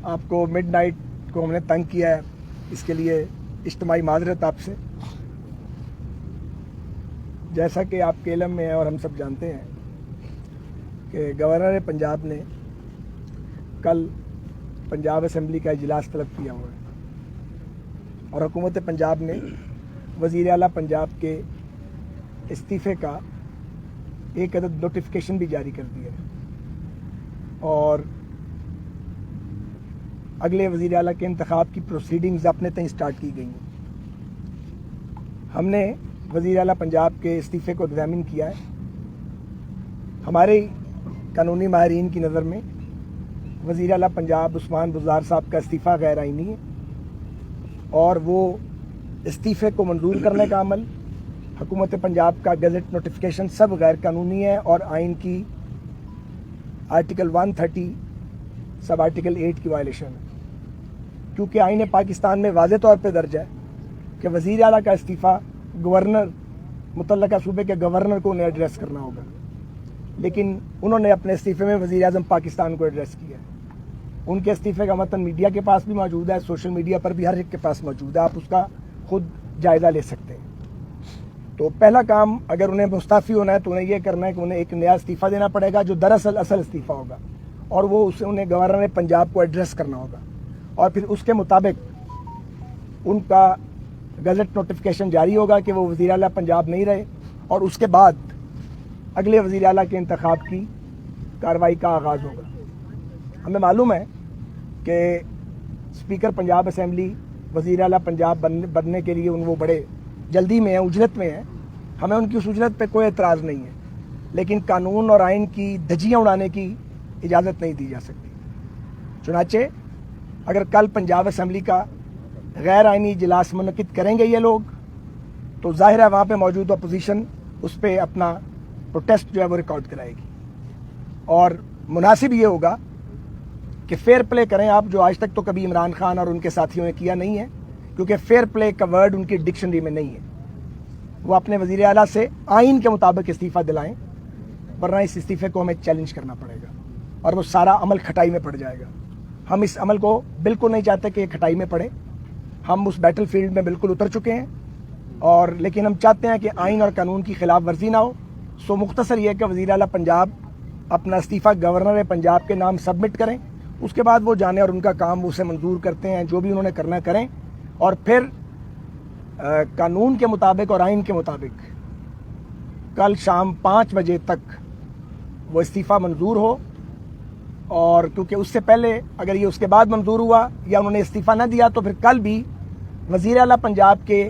آپ کو mid night کو ہم نے تنگ کیا ہے، اس کے لیے اجتماعی معذرت آپ سے۔ جیسا کہ آپ کے علم میں ہے اور ہم سب جانتے ہیں کہ گورنر پنجاب نے کل پنجاب اسمبلی کا اجلاس طلب کیا ہوا ہے اور حکومت پنجاب نے وزیر اعلیٰ پنجاب کے استعفے کا ایک عدد نوٹیفیکیشن بھی جاری کر دیا ہے اور اگلے وزیر اعلیٰ کے انتخاب کی پروسیڈنگز اپنے تئیں سٹارٹ کی گئی ہیں۔ ہم نے وزیر اعلیٰ پنجاب کے استعفے کو ایگزامن کیا ہے۔ ہمارے قانونی ماہرین کی نظر میں وزیر اعلیٰ پنجاب عثمان بزدار صاحب کا استعفیٰ غیر آئینی ہے اور وہ استعفے کو منظور کرنے کا عمل، حکومت پنجاب کا گزٹ نوٹیفیکیشن سب غیر قانونی ہے اور آئین کی آرٹیکل 130 سب آرٹیکل 8 کی وائلیشن ہے، کیونکہ آئین پاکستان میں واضح طور پہ درج ہے کہ وزیر اعلیٰ کا استعفیٰ گورنر، متعلقہ صوبے کے گورنر کو انہیں ایڈریس کرنا ہوگا، لیکن انہوں نے اپنے استعفے میں وزیر اعظم پاکستان کو ایڈریس کیا ہے۔ ان کے استعفے کا متن میڈیا کے پاس بھی موجود ہے، سوشل میڈیا پر بھی ہر ایک کے پاس موجود ہے، آپ اس کا خود جائزہ لے سکتے ہیں۔ تو پہلا کام اگر انہیں مستعفی ہونا ہے تو انہیں یہ کرنا ہے کہ انہیں ایک نیا استعفیٰ دینا پڑے گا جو دراصل اصل استعفیٰ ہوگا، اور وہ اسے انہیں گورنر پنجاب کو ایڈریس کرنا ہوگا، اور پھر اس کے مطابق ان کا گزٹ نوٹیفیکیشن جاری ہوگا کہ وہ وزیر اعلیٰ پنجاب نہیں رہے، اور اس کے بعد اگلے وزیر اعلیٰ کے انتخاب کی کارروائی کا آغاز ہوگا۔ ہمیں معلوم ہے کہ اسپیکر پنجاب اسمبلی وزیر اعلیٰ پنجاب بننے کے لیے وہ بڑے جلدی میں ہیں، اجلت میں ہیں۔ ہمیں ان کی اس اجلت پہ کوئی اعتراض نہیں ہے، لیکن قانون اور آئین کی دھجیاں اڑانے کی اجازت نہیں دی جا سکتی۔ چنانچہ اگر کل پنجاب اسمبلی کا غیر آئینی اجلاس منعقد کریں گے یہ لوگ، تو ظاہر ہے وہاں پہ موجود اپوزیشن اس پہ اپنا پروٹیسٹ جو ہے وہ ریکارڈ کرائے گی، اور مناسب یہ ہوگا کہ فیئر پلے کریں آپ، جو آج تک تو کبھی عمران خان اور ان کے ساتھیوں نے کیا نہیں ہے، کیونکہ فیئر پلے کا ورڈ ان کی ڈکشنری میں نہیں ہے۔ وہ اپنے وزیر اعلیٰ سے آئین کے مطابق استعفیٰ دلائیں، ورنہ اس استعفے کو ہمیں چیلنج کرنا پڑے گا اور وہ سارا عمل کھٹائی میں پڑ جائے گا۔ ہم اس عمل کو بالکل نہیں چاہتے کہ یہ کھٹائی میں پڑے، ہم اس بیٹل فیلڈ میں بالکل اتر چکے ہیں، اور لیکن ہم چاہتے ہیں کہ آئین اور قانون کی خلاف ورزی نہ ہو۔ سو مختصر یہ کہ وزیر اعلیٰ پنجاب اپنا استعفیٰ گورنر پنجاب کے نام سبمٹ کریں، اس کے بعد وہ جانے اور ان کا کام اسے منظور کرتے ہیں، جو بھی انہوں نے کرنا کریں، اور پھر قانون کے مطابق اور آئین کے مطابق کل شام 5 بجے تک وہ استعفیٰ منظور ہو، اور کیونکہ اس سے پہلے اگر یہ اس کے بعد منظور ہوا یا انہوں نے استعفیٰ نہ دیا تو پھر کل بھی وزیر اعلیٰ پنجاب کے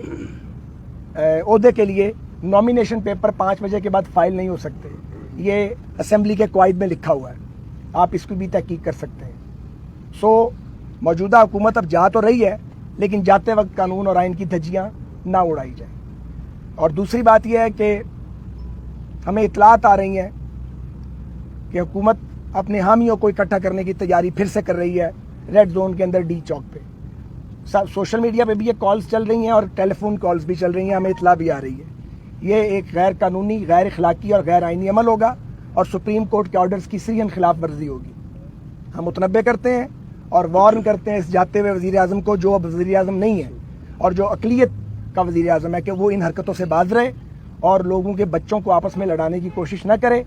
عہدے کے لیے نامینیشن پیپر 5 بجے کے بعد فائل نہیں ہو سکتے۔ یہ اسمبلی کے قواعد میں لکھا ہوا ہے، آپ اس کی بھی تحقیق کر سکتے ہیں۔ سو موجودہ حکومت اب جا تو رہی ہے، لیکن جاتے وقت قانون اور آئین کی دھجیاں نہ اڑائی جائیں۔ اور دوسری بات یہ ہے کہ ہمیں اطلاعات آ رہی ہیں کہ حکومت اپنے حامیوں کو اکٹھا کرنے کی تیاری پھر سے کر رہی ہے ریڈ زون کے اندر ڈی چوک پہ۔ سوشل میڈیا پہ بھی یہ کالز چل رہی ہیں اور ٹیلی فون کالز بھی چل رہی ہیں، ہمیں اطلاع بھی آ رہی ہے۔ یہ ایک غیر قانونی، غیر اخلاقی اور غیر آئینی عمل ہوگا اور سپریم کورٹ کے آرڈرز کی سریحاً خلاف ورزی ہوگی۔ ہم متنبہ کرتے ہیں اور وارن کرتے ہیں اس جاتے ہوئے وزیر اعظم کو، جو اب وزیر اعظم نہیں ہے اور جو اقلیت کا وزیر اعظم ہے، کہ وہ ان حرکتوں سے باز رہے اور لوگوں کے بچوں کو آپس میں لڑانے کی کوشش نہ کرے،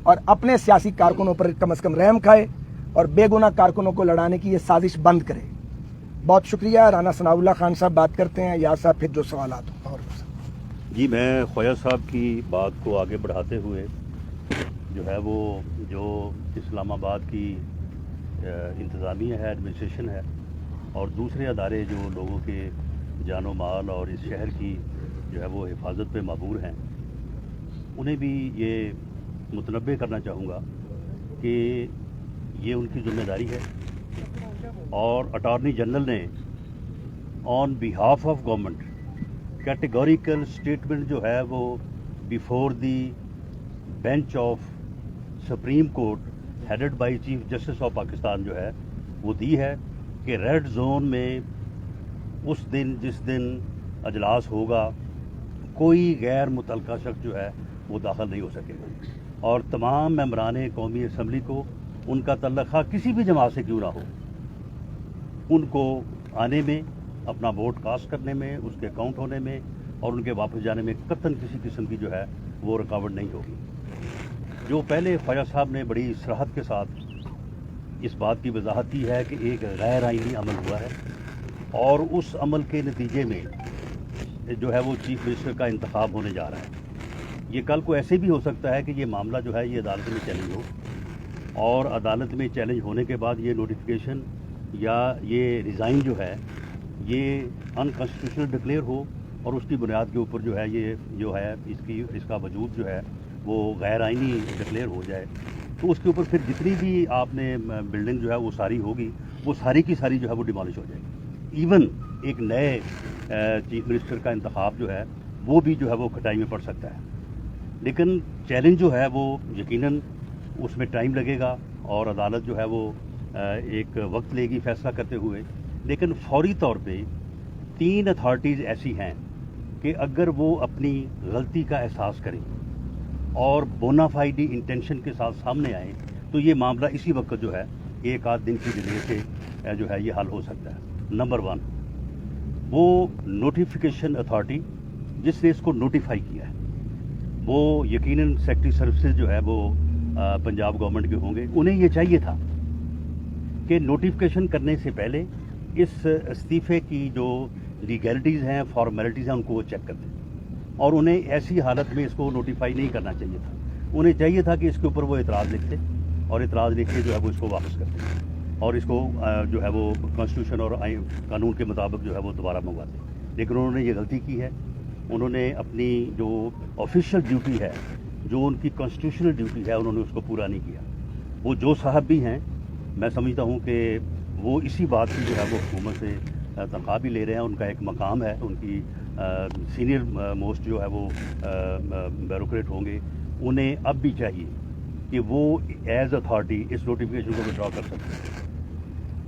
اور اپنے سیاسی کارکنوں پر کم از کم رحم کھائے اور بے گناہ کارکنوں کو لڑانے کی یہ سازش بند کرے۔ بہت شکریہ۔ رانا ثناء اللہ خان صاحب بات کرتے ہیں، یا صاحب پھر جو سوالات ہوں۔ اور جی، میں خویا صاحب کی بات کو آگے بڑھاتے ہوئے جو ہے وہ جو اسلام آباد کی انتظامیہ ہے، ایڈمنسٹریشن ہے، اور دوسرے ادارے جو لوگوں کے جان و مال اور اس شہر کی جو ہے وہ حفاظت پہ معمور ہیں، انہیں بھی یہ متنبہ کرنا چاہوں گا کہ یہ ان کی ذمہ داری ہے، اور اٹارنی جنرل نے on behalf of government categorical statement جو ہے وہ before the bench of Supreme Court headed by Chief Justice of Pakistan جو ہے وہ دی ہے کہ ریڈ زون میں اس دن جس دن اجلاس ہوگا کوئی غیر متعلقہ شخص جو ہے وہ داخل نہیں ہو سکے گا، اور تمام ممبران قومی اسمبلی کو ان کا تعلق کسی بھی جماعت سے کیوں نہ ہو، ان کو آنے میں, اپنا ووٹ کاسٹ کرنے میں, اس کے کاؤنٹ ہونے میں اور ان کے واپس جانے میں قطعاً کسی قسم کی جو ہے وہ رکاوٹ نہیں ہوگی. جو پہلے خواجہ صاحب نے بڑی صراحت کے ساتھ اس بات کی وضاحت کی ہے کہ ایک غیر آئینی عمل ہوا ہے اور اس عمل کے نتیجے میں جو ہے وہ چیف منسٹر کا انتخاب ہونے جا رہا ہے. یہ کل کو ایسے بھی ہو سکتا ہے کہ یہ معاملہ جو ہے یہ عدالت میں چیلنج ہو, اور عدالت میں چیلنج ہونے کے بعد یہ نوٹیفیکیشن یا یہ ریزائن جو ہے یہ انکانسٹیٹیوشنل ڈکلیئر ہو, اور اس کی بنیاد کے اوپر جو ہے یہ جو ہے اس کا وجود جو ہے وہ غیر آئینی ڈکلیئر ہو جائے. تو اس کے اوپر پھر جتنی بھی آپ نے بلڈنگ جو ہے وہ ساری ہوگی, وہ ساری کی ساری جو ہے وہ ڈیمالش ہو جائے گی. ایون ایک نئے چیف منسٹر کا انتخاب جو ہے وہ بھی جو ہے وہ کھٹائی میں پڑ سکتا ہے. لیکن چیلنج جو ہے وہ یقیناً اس میں ٹائم لگے گا اور عدالت جو ہے وہ ایک وقت لے گی فیصلہ کرتے ہوئے. لیکن فوری طور پہ 3 اتھارٹیز ایسی ہیں کہ اگر وہ اپنی غلطی کا احساس کریں اور بونافائیڈی انٹینشن کے ساتھ سامنے آئیں تو یہ معاملہ اسی وقت جو ہے 1 آدھ دن کی ڈیلے سے جو ہے یہ حل ہو سکتا ہے. نمبر 1, وہ نوٹیفیکیشن اتھارٹی جس نے اس کو نوٹیفائی کیا ہے وہ یقیناً سیکٹری سروسز جو ہے وہ پنجاب گورنمنٹ کے ہوں گے. انہیں یہ چاہیے تھا کہ نوٹیفیکیشن کرنے سے پہلے اس استعفے کی جو لیگیلٹیز ہیں, فارمیلٹیز ہیں, ان کو وہ چیک کر دیں, اور انہیں ایسی حالت میں اس کو نوٹیفائی نہیں کرنا چاہیے تھا. انہیں چاہیے تھا کہ اس کے اوپر وہ اعتراض لکھتے اور اعتراض لکھ کے جو ہے وہ اس کو واپس کرتے اور اس کو جو ہے وہ کانسٹیٹیوشن اور قانون کے مطابق جو ہے وہ دوبارہ منگواتے. لیکن انہوں نے یہ غلطی کی ہے. انہوں نے اپنی جو آفیشیل ڈیوٹی ہے, جو ان کی کانسٹیٹیوشنل ڈیوٹی ہے, انہوں نے اس کو پورا نہیں کیا. وہ جو صاحب بھی ہیں, میں سمجھتا ہوں کہ وہ اسی بات کی جو ہے وہ حکومت سے تنخواہ بھی لے رہے ہیں. ان کا ایک مقام ہے, ان کی سینئر موسٹ جو ہے وہ بیوروکریٹ ہوں گے. انہیں اب بھی چاہیے کہ وہ ایز اتھارٹی اس نوٹیفیکیشن کو وڈرا کر سکتے ہیں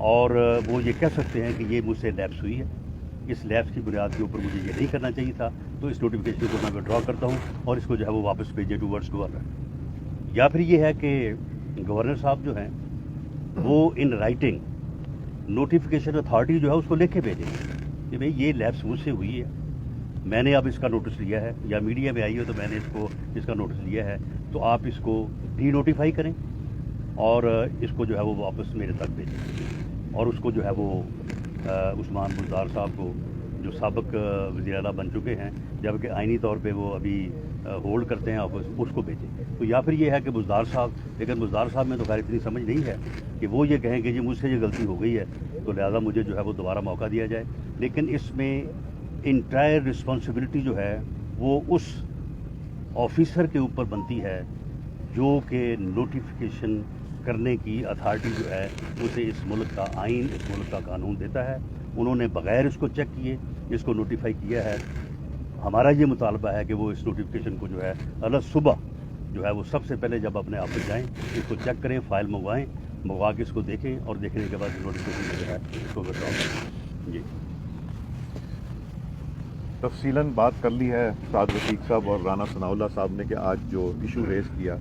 اور وہ یہ کہہ سکتے ہیں کہ یہ مجھ سے لیپس ہوئی ہے, اس لیپس کی بنیاد کے اوپر مجھے یہ نہیں کرنا چاہیے تھا, تو اس نوٹیفیکیشن کو میں وڈرا کرتا ہوں اور اس کو جو ہے وہ واپس بھیجے ٹوورڈز گورنر. یا پھر یہ ہے کہ گورنر صاحب جو ہیں وہ ان رائٹنگ نوٹیفیکیشن اتھارٹی جو ہے اس کو لکھ کے بھیجیں کہ بھئی یہ لیپس مجھ سے ہوئی ہے, میں نے اب اس کا نوٹس لیا ہے, یا میڈیا میں آئی ہو تو میں نے اس کا نوٹس لیا ہے, تو آپ اس کو ڈی نوٹیفائی کریں اور اس کو جو ہے وہ واپس میرے تک بھیجیں. اور اس کو جو ہے وہ عثمان بزدار صاحب کو, جو سابق وزیر اعلیٰ بن چکے ہیں جبکہ آئینی طور پہ وہ ابھی ہولڈ کرتے ہیں آفس, اس کو بھیجیں. تو یا پھر یہ ہے کہ بزدار صاحب, لیکن بزدار صاحب میں تو خیر اتنی سمجھ نہیں ہے کہ وہ یہ کہیں کہ جی مجھ سے یہ غلطی ہو گئی ہے تو لہٰذا مجھے جو ہے وہ دوبارہ موقع دیا جائے. لیکن اس میں انٹائر رسپانسبلٹی جو ہے وہ اس آفیسر کے اوپر بنتی ہے جو کہ نوٹیفیکیشن کرنے کی اتھارٹی جو ہے اسے اس ملک کا آئین, اس ملک کا قانون دیتا ہے. انہوں نے بغیر اس کو چیک کیے اس کو نوٹیفائی کیا ہے. ہمارا یہ مطالبہ ہے کہ وہ اس نوٹیفیکیشن کو جو ہے الگ صبح جو ہے وہ سب سے پہلے جب اپنے آفس جائیں اس کو چیک کریں, فائل منگوا کے اس کو دیکھیں اور دیکھنے کے بعد نوٹیفیکیشن جو ہے اس کو withdraw کریں. جی تفصیلاً بات کر لی ہے سعد رفیق صاحب اور رانا ثناء اللہ صاحب نے کہ آج جو ایشو ریز کیا,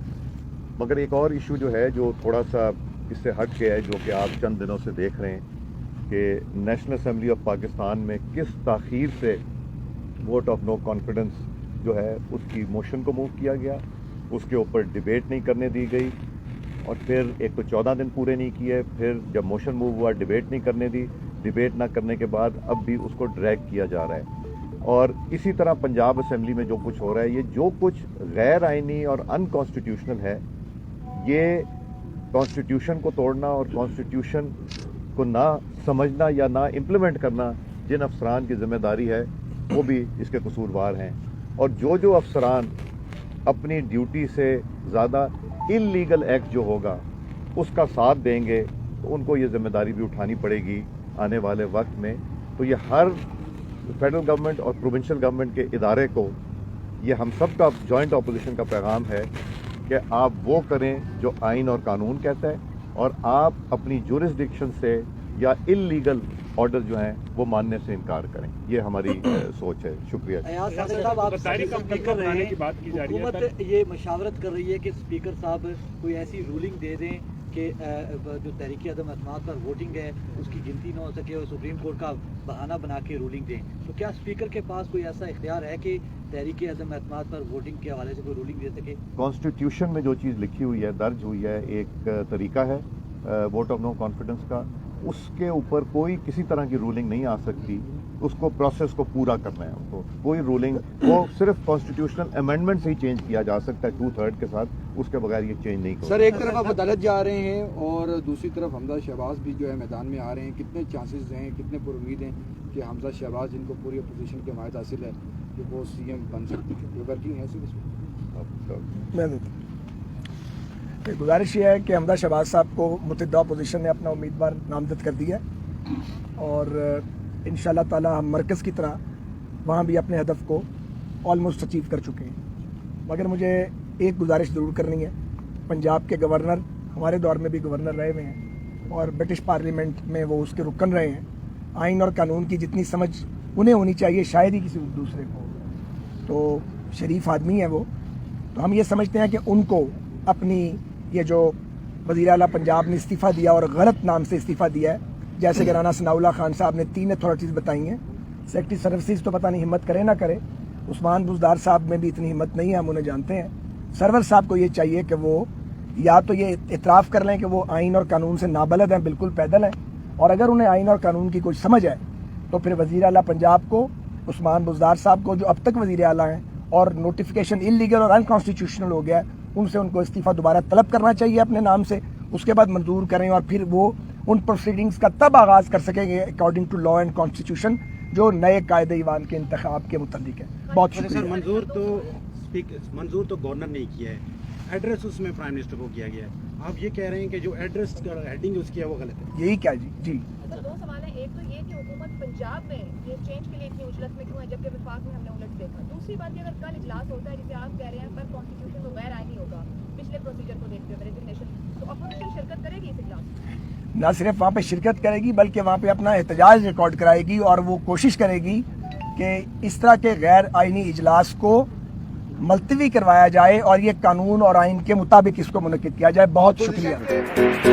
مگر ایک اور ایشو جو ہے جو تھوڑا سا اس سے ہٹ کے ہے, جو کہ آپ چند دنوں سے دیکھ رہے ہیں کہ نیشنل اسمبلی آف پاکستان میں کس تاخیر سے ووٹ آف نو کانفیڈنس جو ہے اس کی موشن کو موو کیا گیا, اس کے اوپر ڈیبیٹ نہیں کرنے دی گئی, اور پھر ایک تو 14 دن پورے نہیں کیے, پھر جب موشن موو ہوا ڈیبیٹ نہیں کرنے دی, ڈیبیٹ نہ کرنے کے بعد اب بھی اس کو ڈریگ کیا جا رہا ہے. اور اسی طرح پنجاب اسمبلی میں جو کچھ ہو رہا ہے, یہ جو کچھ غیر آئینی اور ان کانسٹیٹیوشنل ہے, یہ کانسٹیٹیوشن کو توڑنا اور کانسٹیٹیوشن کو نہ سمجھنا یا نہ امپلیمنٹ کرنا جن افسران کی ذمہ داری ہے وہ بھی اس کے قصوروار ہیں. اور جو افسران اپنی ڈیوٹی سے زیادہ انلیگل ایکٹ جو ہوگا اس کا ساتھ دیں گے تو ان کو یہ ذمہ داری بھی اٹھانی پڑے گی آنے والے وقت میں. تو یہ ہر فیڈرل گورنمنٹ اور پروونشل گورنمنٹ کے ادارے کو, یہ ہم سب کا جوائنٹ اپوزیشن کا پیغام ہے کہ آپ وہ کریں جو آئین اور قانون کہتا ہے, اور آپ اپنی جورسڈکشن سے یا انلیگل آرڈر جو ہیں وہ ماننے سے انکار کریں. یہ ہماری سوچ ہے. شکریہ. ایاز صاحب آپ اسپیکر رہے ہیں, حکومت یہ مشاورت کر رہی ہے کہ اسپیکر صاحب کوئی ایسی رولنگ دے دیں کہ جو تحریک عدم اعتماد پر ووٹنگ ہے اس کی گنتی نہ ہو سکے اور سپریم کورٹ کا بہانہ بنا کے رولنگ دیں، تو کیا اسپیکر کے پاس کوئی ایسا اختیار ہے کہ تحریک عدم اعتماد پر ووٹنگ کے حوالے سے کوئی رولنگ دے سکے؟ کانسٹیٹیوشن میں جو چیز لکھی ہوئی ہے، درج ہوئی ہے، ایک طریقہ ہے ووٹ آف نو کانفیڈنس کا، اس کے اوپر کوئی کسی طرح کی رولنگ نہیں آ سکتی، اس کو پروسیس کو پورا کرنا ہے، اس کو کوئی رولنگ وہ صرف کانسٹیٹیوشنل امینڈمنٹ سے ہی چینج کیا جا سکتا ہے 2/3 کے ساتھ، اس کے بغیر یہ چینج نہیں ہوگا۔ سر ایک طرف آپ عدالت جا رہے ہیں اور دوسری طرف حمزہ شہباز بھی جو ہے میدان میں آ رہے ہیں، کتنے چانسز ہیں، کتنے پر امید ہیں کہ حمزہ شہباز جن کو پوری اپوزیشن کی حمایت حاصل ہے کہ وہ سی ایم بن سکتے ہیں؟ کوئی ورکنگ ہے میں گزارش یہ ہے کہ حمزہ شہباز صاحب کو متحدہ اپوزیشن نے اپنا امیدوار نامزد کر دیا ہے اور ان شاء اللہ تعالیٰ ہم مرکز کی طرح وہاں بھی اپنے ہدف کو آلموسٹ اچیو کر چکے ہیں، مگر مجھے ایک گزارش ضرور کرنی ہے۔ پنجاب کے گورنر ہمارے دور میں بھی گورنر رہے ہوئے ہیں اور برٹش پارلیمنٹ میں وہ اس کے رکن رہے ہیں، آئین اور قانون کی جتنی سمجھ انہیں ہونی چاہیے شاید ہی کسی دوسرے کو، تو شریف آدمی ہے وہ، تو ہم یہ سمجھتے ہیں کہ ان کو اپنی یہ جو وزیر اعلیٰ پنجاب نے استعفیٰ دیا اور غلط نام سے استعفیٰ دیا ہے، جیسے کہ رانا ثناء اللہ خان صاحب نے 3 اتھارٹیز بتائی ہیں، سیکرٹری سروسز تو پتہ نہیں ہمت کرے نہ کرے، عثمان بزدار صاحب میں بھی اتنی ہمت نہیں ہے، ہم انہیں جانتے ہیں۔ سرور صاحب کو یہ چاہیے کہ وہ یا تو یہ اعتراف کر لیں کہ وہ آئین اور قانون سے نابلد ہیں، بالکل پیدل ہیں، اور اگر انہیں آئین اور قانون کی کوئی سمجھ ہے تو پھر وزیر اعلیٰ پنجاب کو عثمان بزدار صاحب کو جو اب تک وزیر اعلیٰ ہیں اور نوٹیفیکیشن انلیگل اور انکانسٹیٹیوشنل ہو گیا ہے، ان کو استعفیٰ دوبارہ طلب کرنا چاہیے اپنے نام سے، اس کے بعد منظور کریں اور پھر وہ ان پروسیڈنگز کا تب آغاز کر سکیں گے according to law and constitution جو نئے قائد ایوان کے انتخاب کے متعلق ہے۔ بہت سر شکریہ۔ منظور تو گورنر نے کیا ہے، ایڈریس اس میں پرائم منسٹر کو کیا گیا ہے، آپ یہ کہہ رہے ہیں کہ جو ایڈریس کا ہیڈنگ اس کی ہے وہ غلط ہے؟ یہی کیا جی سر 2 سوال ہیں، ایک تو یہ کہ حکومت پنجاب میں یہ چینج کے لیے اتنی اجلت میں کیوں ہے جبکہ وفاق میں ہم نے الٹ دیکھا، دوسری بات یہ اگر کل اجلاس ہوتا ہے جسے آپ کہہ رہے ہیں پر کانسٹیٹیوشن تو غیر آئینی ہوگا پچھلے پروسیجر کو دیکھتے ہوئے ریزگنیشن، تو اپوزیشن شرکت کرے گی اس اجلاس میں؟ نہ صرف وہاں پہ شرکت کرے گی بلکہ وہاں پہ اپنا احتجاج ریکارڈ کرائے گی اور وہ کوشش کرے گی کہ اس طرح کے غیر آئینی اجلاس کو ملتوی کروایا جائے اور یہ قانون اور آئین کے مطابق اس کو منعقد کیا جائے۔ بہت شکریہ۔